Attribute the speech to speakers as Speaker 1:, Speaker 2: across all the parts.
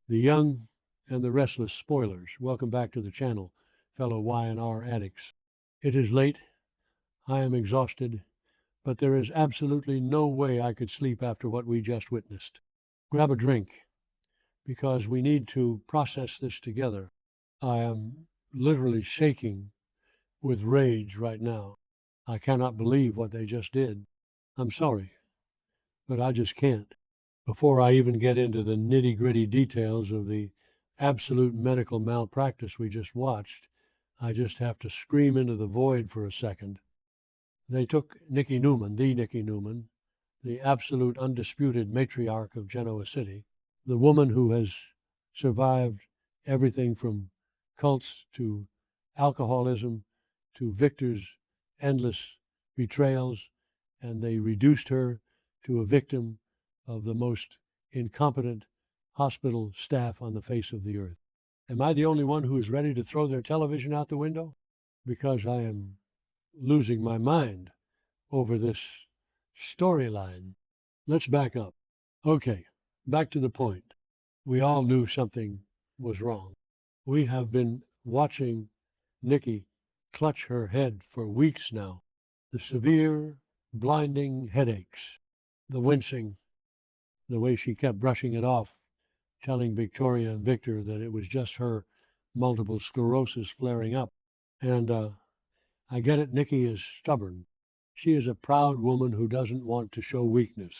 Speaker 1: The young and the restless spoilers. Welcome back to the channel, fellow Y&R addicts. It is late, I am exhausted, but there is absolutely no way I could sleep after what we just witnessed. Grab a drink, because we need to process this together. I am literally shaking with rage right now. I cannot believe what they just did. I'm sorry, but I just can't. Before I even get into the nitty-gritty details of the absolute medical malpractice we just watched, I just have to scream into the void for a second. They took Nikki Newman, the absolute undisputed matriarch of Genoa City, the woman who has survived everything from cults to alcoholism to Victor's endless betrayals, and they reduced her to a victim of the most incompetent hospital staff on the face of the earth. Am I the only one who is ready to throw their television out the window? Because I am losing my mind over this storyline. Let's back up. Okay, back to the point. We all knew something was wrong. We have been watching Nikki clutch her head for weeks now. The severe, blinding headaches, the wincing, the way she kept brushing it off, telling Victoria and Victor that it was just her multiple sclerosis flaring up. And I get it, Nikki is stubborn. She is a proud woman who doesn't want to show weakness,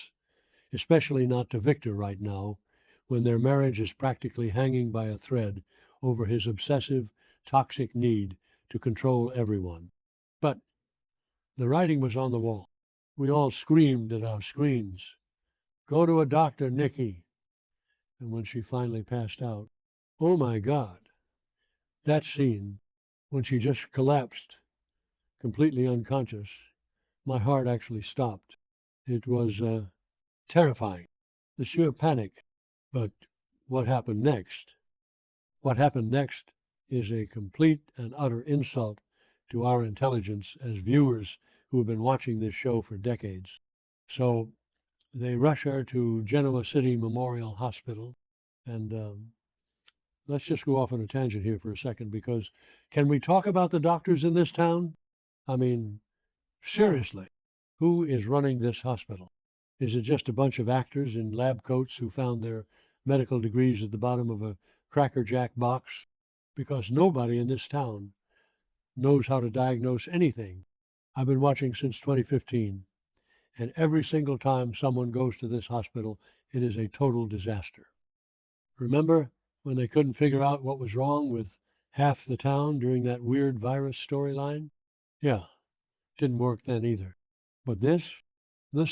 Speaker 1: especially not to Victor right now, when their marriage is practically hanging by a thread over his obsessive, toxic need to control everyone. But the writing was on the wall. We all screamed at our screens, "Go to a doctor, Nikki." And when she finally passed out, oh my God, that scene, when she just collapsed, completely unconscious, my heart actually stopped. It was terrifying, the sheer panic. But what happened next? What happened next is a complete and utter insult to our intelligence as viewers who have been watching this show for decades. So they rush her to Genoa City Memorial Hospital. And let's just go off on a tangent here for a second, because can we talk about the doctors in this town? I mean, seriously, who is running this hospital? Is it just a bunch of actors in lab coats who found their medical degrees at the bottom of a Cracker Jack box? Because nobody in this town knows how to diagnose anything. I've been watching since 2015, and every single time someone goes to this hospital, it is a total disaster. Remember when they couldn't figure out what was wrong with half the town during that weird virus storyline? Yeah, didn't work then either. But this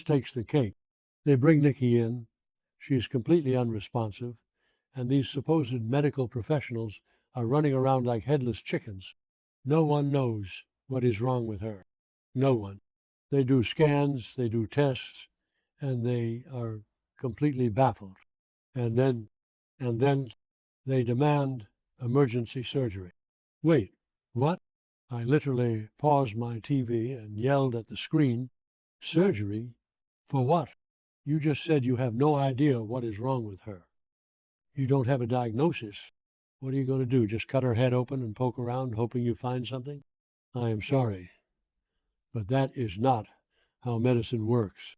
Speaker 1: takes the cake. They bring Nikki in. She's completely unresponsive, and these supposed medical professionals are running around like headless chickens. No one knows what is wrong with her. No one. They do scans, they do tests, and they are completely baffled. And then they demand emergency surgery. Wait, what? I literally paused my TV and yelled at the screen, "Surgery? For what? You just said you have no idea what is wrong with her. You don't have a diagnosis. What are you going to do, just cut her head open and poke around hoping you find something?" I am sorry, but that is not how medicine works.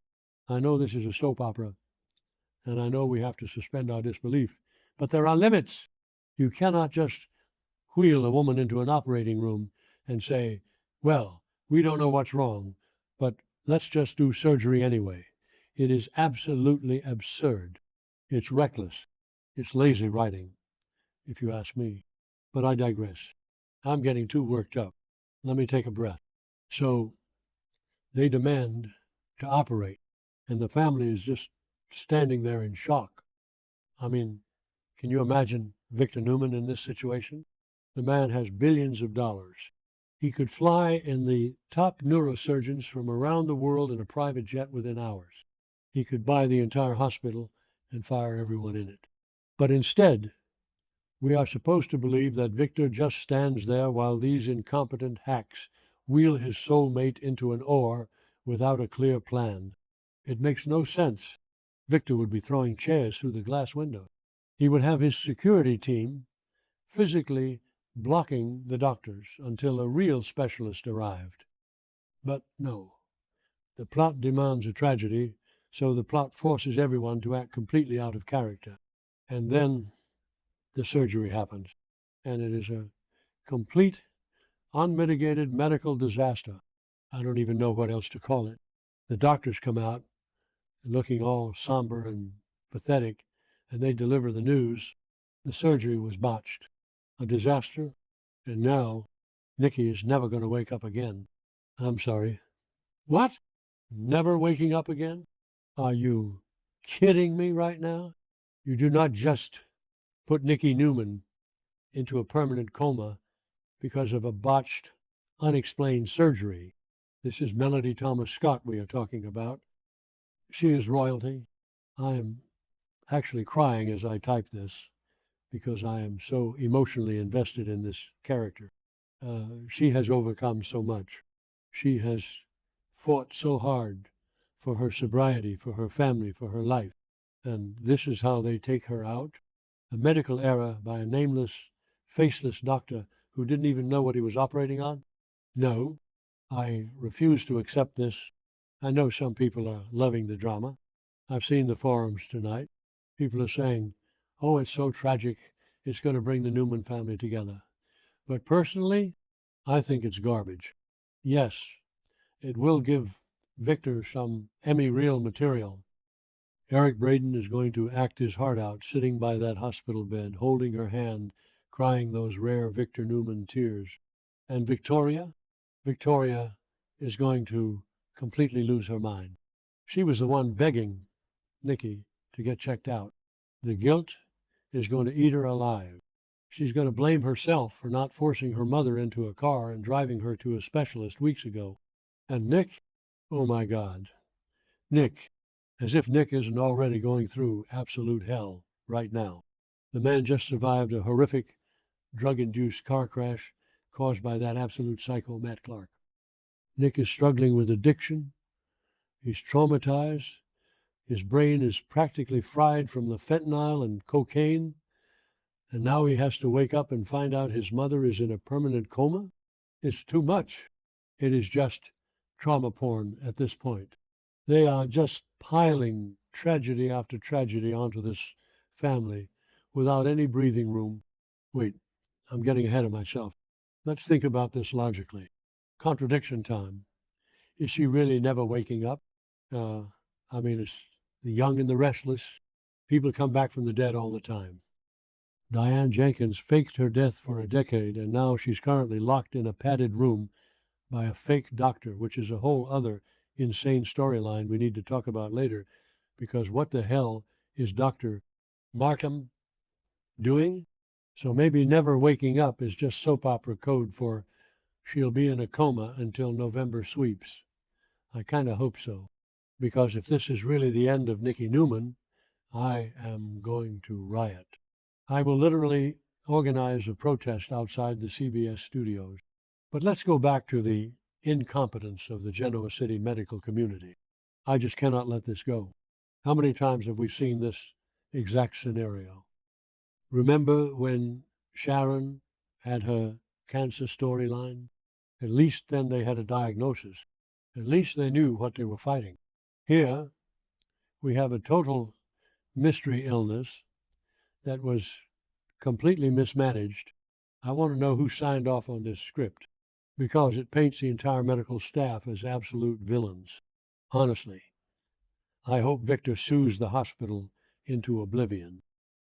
Speaker 1: I know this is a soap opera, and I know we have to suspend our disbelief, but there are limits. You cannot just wheel a woman into an operating room and say, "Well, we don't know what's wrong, but let's just do surgery anyway." It is absolutely absurd. It's reckless. It's lazy writing, if you ask me. But I digress. I'm getting too worked up. Let me take a breath. So they demand to operate, and the family is just standing there in shock. I mean, can you imagine Victor Newman in this situation? The man has billions of dollars. He could fly in the top neurosurgeons from around the world in a private jet within hours. He could buy the entire hospital and fire everyone in it. But instead, we are supposed to believe that Victor just stands there while these incompetent hacks wheel his soulmate into an oar without a clear plan. It makes no sense. Victor would be throwing chairs through the glass window. He would have his security team physically blocking the doctors until a real specialist arrived. But no, the plot demands a tragedy, so the plot forces everyone to act completely out of character. And then the surgery happens, and it is a complete, unmitigated medical disaster. I don't even know what else to call it. The doctors come out looking all somber and pathetic, and they deliver the news. The surgery was botched, a disaster, and now Nikki is never going to wake up again. I'm sorry. What? Never waking up again? Are you kidding me right now? You do not just put Nikki Newman into a permanent coma because of a botched, unexplained surgery. This is Melody Thomas Scott we are talking about. She is royalty. I am actually crying as I type this because I am so emotionally invested in this character. She has overcome so much. She has fought so hard for her sobriety, for her family, for her life. And this is how they take her out. A medical error by a nameless, faceless doctor who didn't even know what he was operating on? No, I refuse to accept this. I know some people are loving the drama. I've seen the forums tonight. People are saying, oh, it's so tragic. It's going to bring the Newman family together. But personally, I think it's garbage. Yes, it will give Victor some Emmy reel material. Eric Braeden is going to act his heart out, sitting by that hospital bed, holding her hand, crying those rare Victor Newman tears. And Victoria is going to completely lose her mind. She was the one begging Nikki to get checked out. The guilt is going to eat her alive. She's going to blame herself for not forcing her mother into a car and driving her to a specialist weeks ago. And Nick, oh my God, Nick, as if Nick isn't already going through absolute hell right now. The man just survived a horrific drug-induced car crash caused by that absolute psycho, Matt Clark. Nick is struggling with addiction. He's traumatized. His brain is practically fried from the fentanyl and cocaine. And now he has to wake up and find out his mother is in a permanent coma? It's too much. It is just trauma porn at this point. They are just piling tragedy after tragedy onto this family without any breathing room. Wait, I'm getting ahead of myself. Let's think about this logically. Contradiction time. Is she really never waking up? It's the young and the restless. People come back from the dead all the time. Diane Jenkins faked her death for a decade, and now she's currently locked in a padded room by a fake doctor, which is a whole other insane storyline we need to talk about later, because what the hell is Dr. Markham doing? So maybe never waking up is just soap opera code for she'll be in a coma until November sweeps. I kind of hope so, because if this is really the end of Nikki Newman, I am going to riot. I will literally organize a protest outside the CBS studios. But let's go back to the incompetence of the Genoa City medical community. I just cannot let this go. How many times have we seen this exact scenario? Remember when Sharon had her cancer storyline? At least then they had a diagnosis. At least they knew what they were fighting. Here, we have a total mystery illness that was completely mismanaged. I want to know who signed off on this script, because it paints the entire medical staff as absolute villains. Honestly, I hope Victor sues the hospital into oblivion.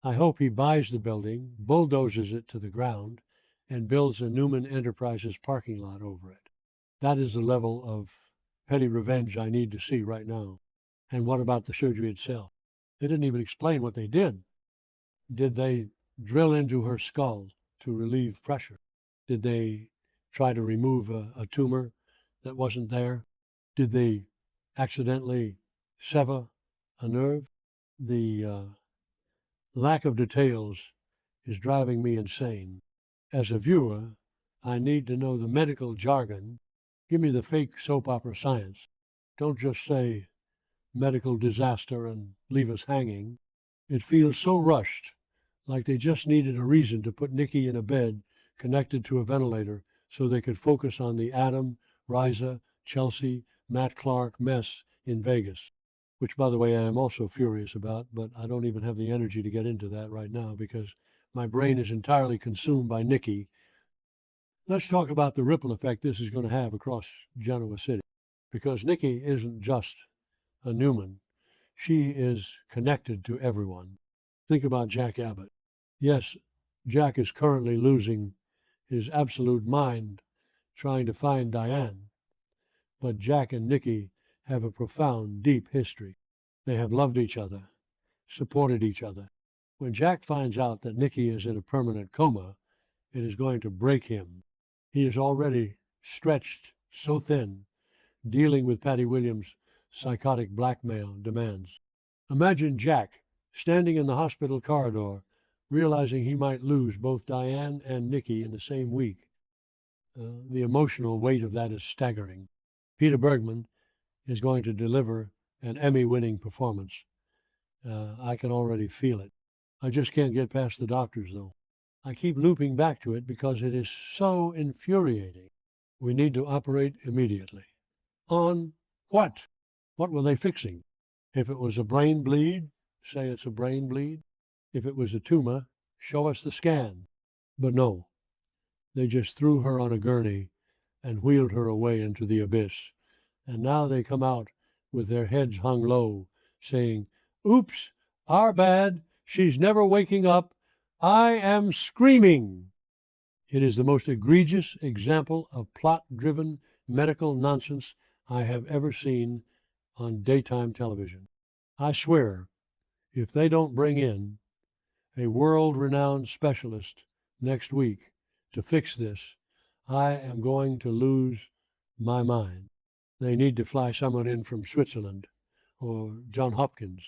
Speaker 1: I hope he buys the building, bulldozes it to the ground, and builds a Newman Enterprises parking lot over it. That is the level of petty revenge I need to see right now. And what about the surgery itself? They didn't even explain what they did. Did they drill into her skull to relieve pressure? Did they try to remove a tumor that wasn't there? Did they accidentally sever a nerve? The lack of details is driving me insane. As a viewer, I need to know the medical jargon. Give me the fake soap opera science. Don't just say medical disaster and leave us hanging. It feels so rushed like they just needed a reason to put Nikki in a bed connected to a ventilator so they could focus on the Adam, Riza, Chelsea, Matt Clark mess in Vegas, which, by the way, I am also furious about, but I don't even have the energy to get into that right now because my brain is entirely consumed by Nikki. Let's talk about the ripple effect this is going to have across Genoa City, because Nikki isn't just a Newman. She is connected to everyone. Think about Jack Abbott. Yes, Jack is currently losing his absolute mind trying to find Diane, but Jack and Nikki have a profound, deep history. They have loved each other, supported each other. When Jack finds out that Nikki is in a permanent coma, it is going to break him. He is already stretched so thin, dealing with Patty Williams' psychotic blackmail demands. Imagine Jack standing in the hospital corridor, realizing he might lose both Diane and Nikki in the same week. The emotional weight of that is staggering. Peter Bergman is going to deliver an Emmy-winning performance. I can already feel it. I just can't get past the doctors, though. I keep looping back to it because it is so infuriating. We need to operate immediately. On what? What were they fixing? If it was a brain bleed, say it's a brain bleed. If it was a tumor, show us the scan. But no, they just threw her on a gurney and wheeled her away into the abyss. And now they come out with their heads hung low, saying, "Oops, our bad, she's never waking up. I am screaming." It is the most egregious example of plot-driven medical nonsense I have ever seen on daytime television. I swear, if they don't bring in a world-renowned specialist next week to fix this, I am going to lose my mind. They need to fly someone in from Switzerland or Johns Hopkins.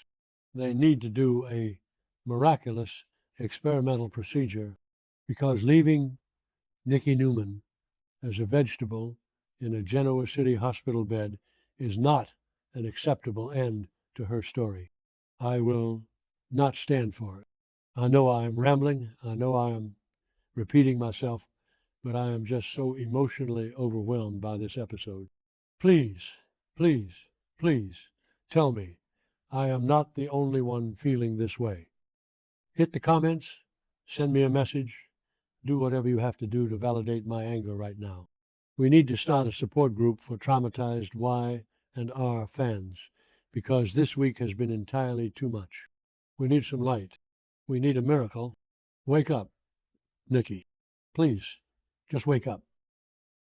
Speaker 1: They need to do a miraculous experimental procedure, because leaving Nikki Newman as a vegetable in a Genoa City hospital bed is not an acceptable end to her story. I will not stand for it. I know I am rambling. I know I am repeating myself, but I am just so emotionally overwhelmed by this episode. Please, please, please tell me I am not the only one feeling this way. Hit the comments, send me a message, do whatever you have to do to validate my anger right now. We need to start a support group for traumatized Y&R fans, because this week has been entirely too much. We need some light. We need a miracle. Wake up, Nikki. Please, just wake up.